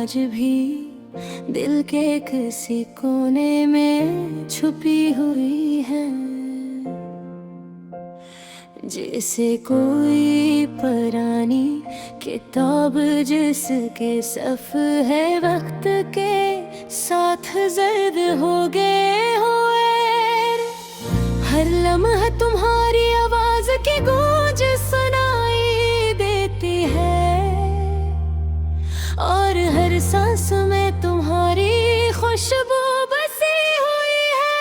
आज भी दिल के किसी कोने में छुपी हुई है, जैसे कोई पुरानी किताब जिसके सफ़ है वक्त के साथ जर्द हो गए हुए। हर लम्हा तुम्हारी आवाज की गूंज सुनाई देती है, और हर सांस में तुम्हारी खुशबू बसी हुई है।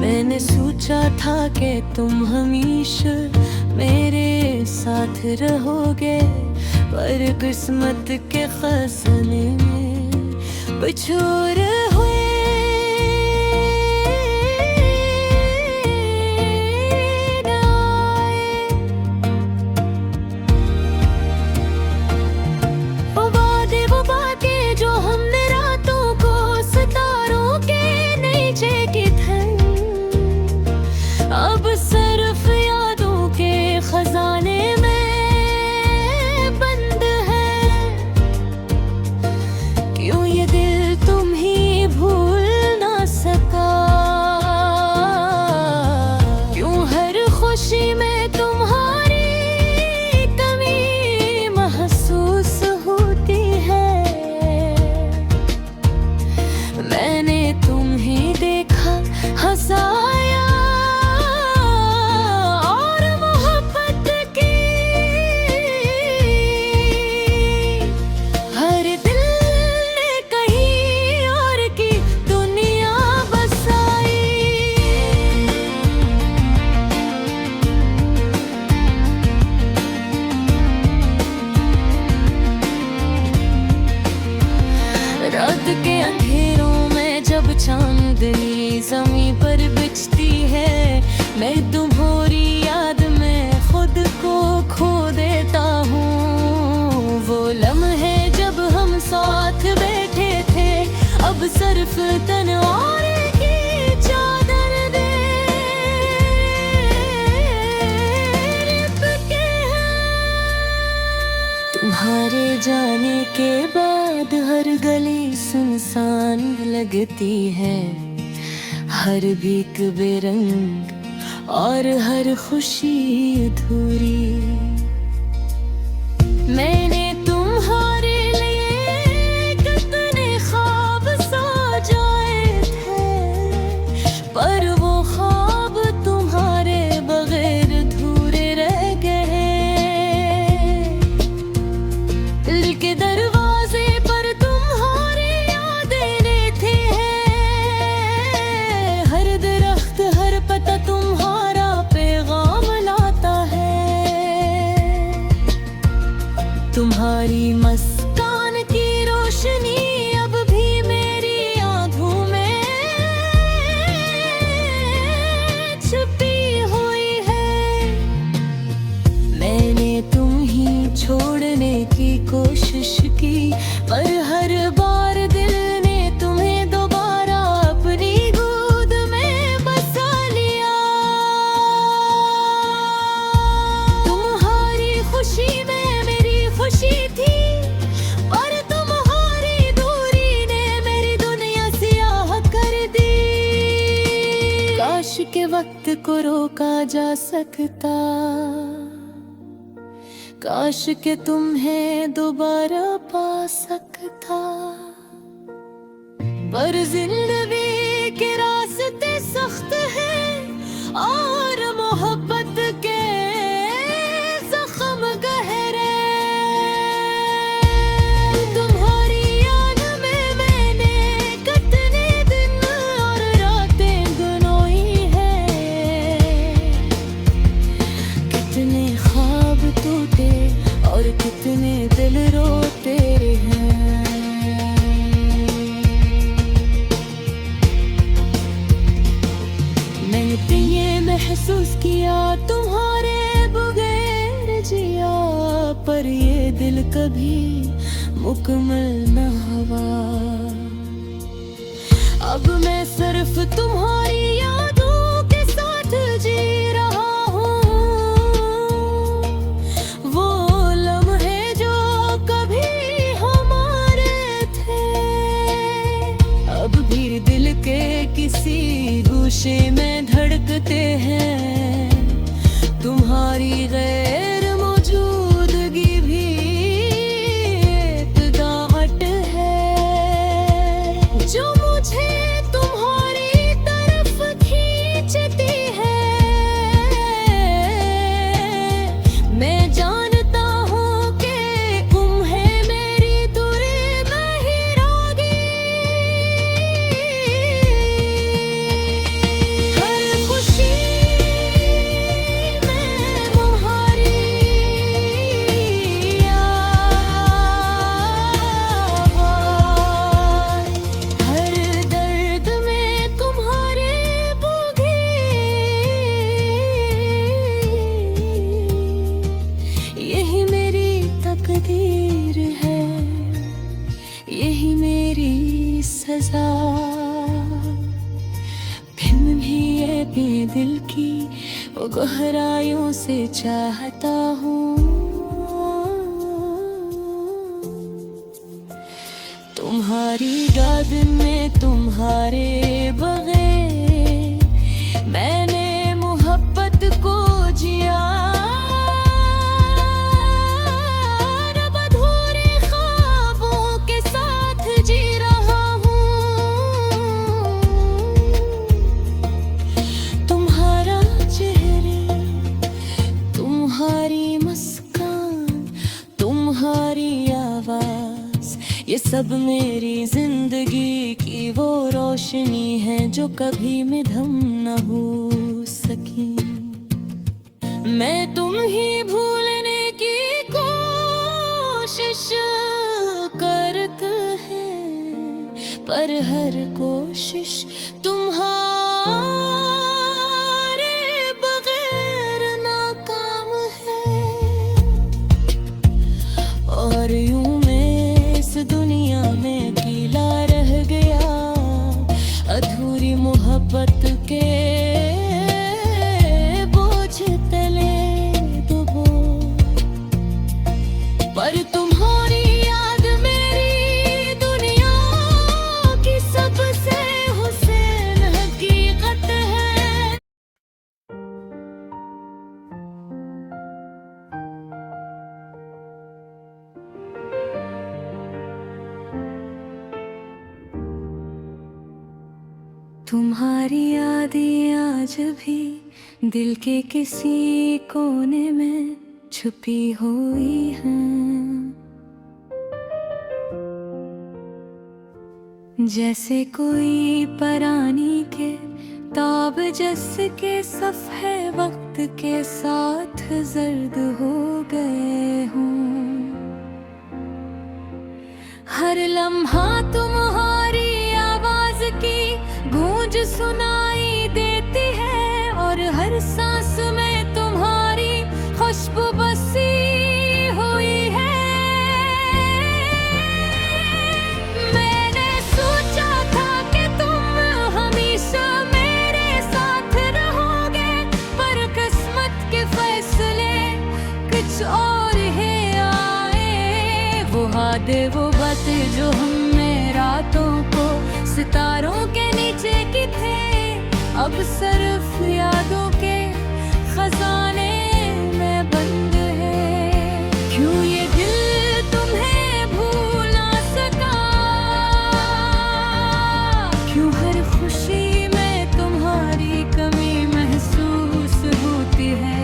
मैंने सोचा था कि तुम हमेशा मेरे साथ रहोगे, पर किस्मत के खजाने में बिछोर हुए। वो बातें जो हमने रातों को सितारों के नीचे की थी, अब सिर्फ यादों के खजाने में बंद है। क्यों ये दिल तुम ही भूल ना सका, क्यों हर खुशी में तुम्हारी कमी महसूस होती है। मैंने तुम्हें देखा, हंसाया और मोहब्बत की हर दिल ने कहीं और की दुनिया बसाई। रात के अंधेरों में जब चांदनी ज़मीं पर बिछती है, मैं तुम्हारी याद में खुद को खो देता हूँ। वो लम्हे जब हम साथ बैठे थे, अब सिर्फ तन्हाई की चादर दे लिपटे हैं। तुम्हारे जाने के बाद हर गली सुनसान लगती है, हर भीख बेरंग और हर खुशी अधूरी। मैंने तुम्हारे लिए कितने ख्वाब सजाए थे, पर वो ख्वाब तुम्हारे बगैर अधूरे रह गए। दिल के दरवाजे पर तुम्हारी यादें लेते हैं, हर दरख्त हर पता तुम्हारा पैगाम लाता है। तुम्हारी मुस्कान की रोशनी अब भी मेरी आँखों में छुपी हुई है। मैंने तुम ही छोड़ने की कोशिश की, पर हर बार दिल ने तुम्हें दोबारा अपनी गोद में बसा लिया। तुम्हारी खुशी में मेरी खुशी थी, पर तुम्हारी दूरी ने मेरी दुनिया सियाह कर दी। काश के वक्त को रोका जा सकता, काश के तुम्हें दोबारा पा सकता, पर जिंदगी के रास्ते सख्त हैं और मोहब्बत के जख्म गहरे। तुम्हारी याद में मैंने कितने दिन और रातें गुनोई है, कितने ख्वाब टूटे और कितने दिल रोते हैं। मैंने ये महसूस किया तुम्हारे बगैर जिया, पर ये दिल कभी मुकम्मल न हुआ। अब मैं सिर्फ तुम्हारी यादों के साथ जी रहा हूँ। वो लम्हे जो कभी हमारे थे, अब भी दिल के किसी गोशे में धड़कते हैं। तुम्हारी गैर मौजूदगी भी एक दाहट है जो मुझे तुम्हारी तरफ खींचती है। मैं जानता हूँ कि तुम्हें मेरी दूरी में ही रागी। हर खुशी तकदीर है, यही मेरी सजा। फिल्म भी ये बेदिल की वो गहराइयों से चाहता हूँ। तुम्हारी याद में तुम्हारे बगैर मैंने मोहब्बत को जिया। तुम्हारी मुस्कान, तुम्हारी आवाज, ये सब मेरी जिंदगी की वो रोशनी है जो कभी मिधम न हो सकी। मैं तुम ही भूलने की कोशिश करता है, पर हर कोशिश तुम्हारी और यूं मैं इस दुनिया में अकेला रह गया, अधूरी मोहब्बत के बोझ तले डूबो। पर तुम्हारी याद मेरी दुनिया की सबसे हुसैन हकीकत है। तुम्हारी यादें आज भी दिल के किसी कोने में छुपी हुई हैं। जैसे कोई परानी के ताब जस के सफ़े वक्त के साथ जर्द हो गए हों। हर लम्हा तुम्हारी आवाज की गूंज सुनाई देती है, और हर सांस में तुम्हारी खुशबू बसी हुई है। मैंने सोचा था कि तुम हमेशा मेरे साथ रहोगे, पर किस्मत के फैसले कुछ और ही आए। वो वादे वो बातें जो हमने रातों को सितारों के नीचे की थे, अब सिर्फ यादों के खजाने में बंद है। क्यों ये दिल तुम्हें भूल ना सका, क्यों हर खुशी में तुम्हारी कमी महसूस होती है।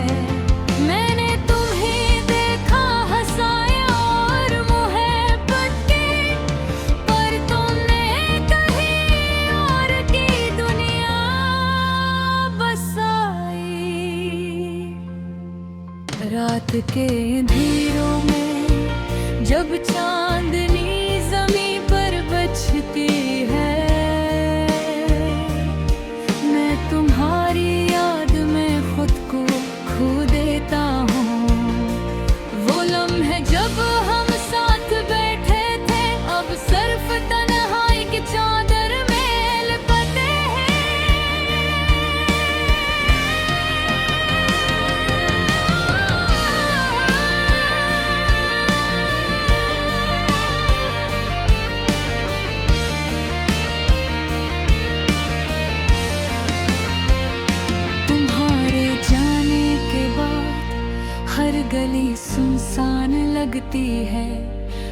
मैंने तुम्हें देखा हंसाया और मोहब्बत की, पर तुमने कहीं और की दुनिया बसाई। रात के अंधेरों में जब चांदनी ज़मीं पर बचती है, मैं तुम्हारी याद में खुद को खो देता हूँ। वो लम्हे जब हम साथ बैठे थे, अब सिर्फ तन्हाई की चादर में लगती है,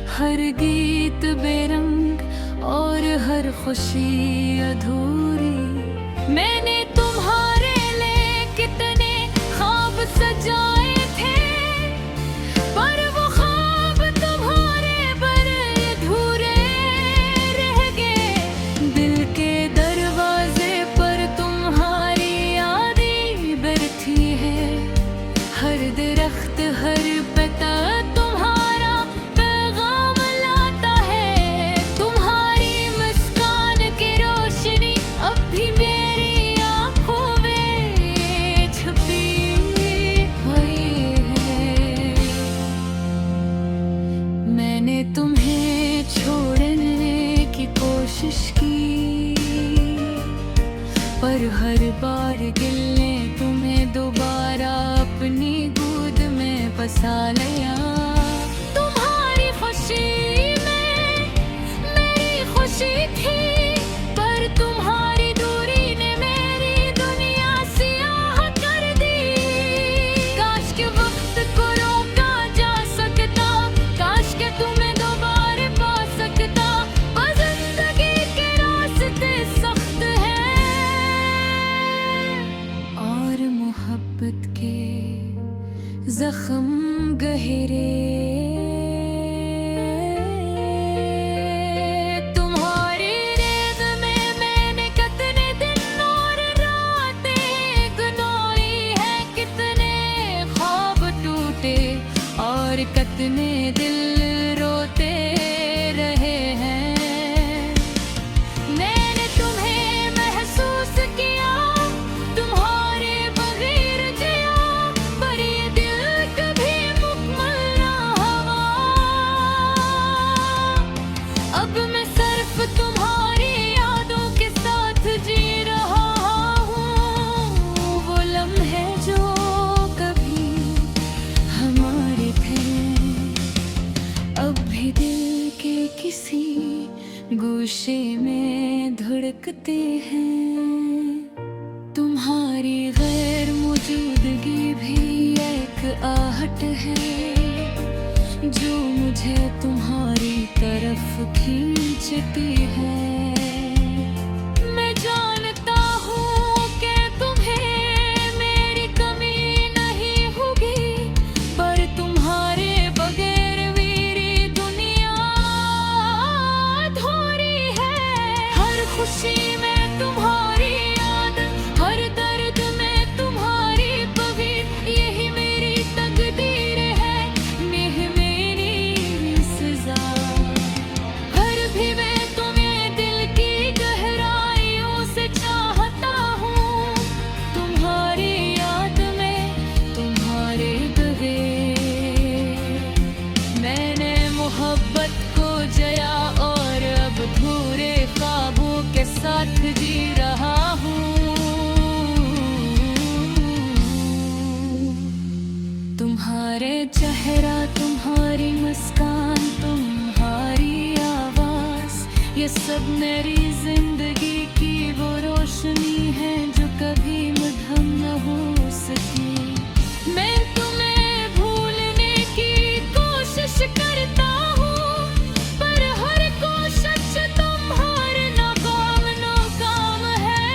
हर गीत बेरंग और हर खुशी अधूरी। मैंने तुम्हारे लिए कितने ख्वाब सजाए थे, पर वो ख्वाब तुम्हारे पर अधूरे रह गए। दिल के दरवाजे पर तुम्हारी यादें बैठी है, हर दरख्त हर पत्ता तुम्हारा पैगाम लाता है। तुम्हारी मुस्कान की रोशनी अब भी मेरी आंखों में छुपी हुई है। मैंने तुम्हें छोड़ने की कोशिश की, पर हर बार दिल ने तुम्हें दोबारा अपनी गोद में बसा लिया। तुम्हारी खुशी में मेरी खुशी थी, पर तुम्हारी दूरी ने मेरी दुनिया सियाह कर दी। काश के वक्त को रोका जा सकता, काश के तुम्हें दोबारा पा सकता, पर जिंदगी के रास्ते सख्त हैं और मोहब्बत के जख्म गहरे। तुम्हारी रेत में मैंने कितने दिन और रातें गुनाही है, कितने ख्वाब टूटे और कितने दिल रोते रहे हैं। मैंने तुम्हें महसूस किया, तुम्हारे बगैर जिया, पर ये दिल कभी मुकम्मल ना हुआ। अब मैं सिर्फ तुम्हारी यादों के साथ जी रहा हूँ। वो लम्हे जो कभी हमारे थे, अब भी दिल के किसी गोशे में धड़कते हैं। तुम्हारी गैर मौजूदगी भी एक आहट है, जो मुझे तुम्हारी तरफ खींचती है। मैं जानता हूँ कि तुम्हें मेरी कमी नहीं होगी, पर तुम्हारे बगैर मेरी दुनिया अधूरी है। हर खुशी में तुम्हारी याद, हर दर्द में तुम्हारी पवित्र, यही मेरी तकदीर है, यही मेरी सजा। हर भी मैं तुम्हें दिल की गहराइयों से चाहता हूँ, तुम्हारी याद में तुम्हारे बगैर। मैंने मोहब्बत को जया और अब अधूरे ख्वाबों के साथ जी रहा हूँ। तुम्हारे चेहरा, तुम्हारी मुस्कान, तुम्हारी आवाज, ये सब मेरी जिंदगी की वो रोशनी है जो कभी मध्यम न हो सकी। मैं तुम्हें भूलने की कोशिश करता हूँ, पर हर कोशिश तुम्हारे नाकाम है।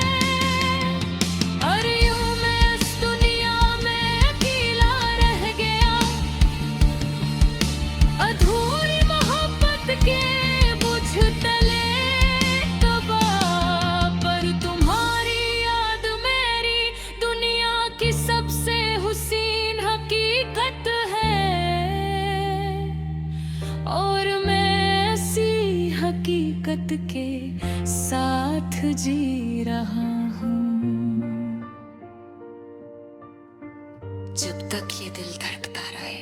और यूं मैं इस दुनिया में अकेला रह गया, अधूरी मोहब्बत के बुझ तले दबा। पर तुम्हारी याद मेरी दुनिया की सबसे हुसीन हकीकत है, और मैं ऐसी हकीकत के साथ जी रहा हूँ। जब तक ये दिल धड़कता रहे।